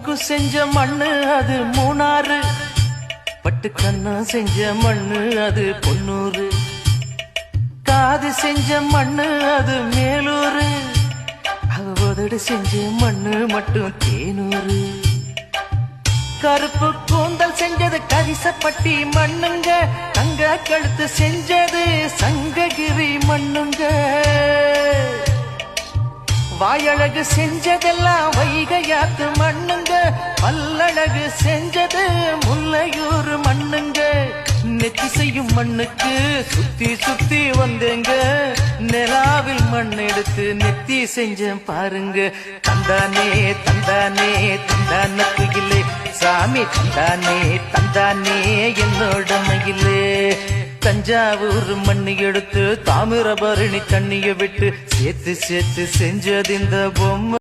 மூக்கு செஞ்ச மண்ணு அது மூணாறு, பட்டு கண்ணம் செஞ்ச மண்ணு அது பொன்னூறு, காது செஞ்ச மண்ணு அது மேலூரு, அவதடு செஞ்ச மண்ணு மட்டும் தேனூரு. கருப்பு கூந்தல் செஞ்சது கரிசப்பட்டி மண்ணுங்க, தங்க கழுத்து செஞ்சது சங்ககிரி மண்ணுங்க, வாயழகு செஞ்சதெல்லாம் வைகையாத்து மண்ணுங்க, பல்லழகு செஞ்சது முல்லையூர் மண்ணுங்க. நெத்தி செய்யும் மண்ணுக்கு சுத்தி சுத்தி வந்தேங்க, நிலாவில் மண் எடுத்து நெத்தி செஞ்சேன் பாருங்க. தந்தானே தந்தானே தந்தான குயிலே, சாமி தந்தானே தந்தானே என்னோட மயிலே. தஞ்சாவூர் மண்ணு எடுத்து தாமிரபரணி தண்ணிய விட்டு சேர்த்து சேர்த்து செஞ்சது இந்த பொம்மை.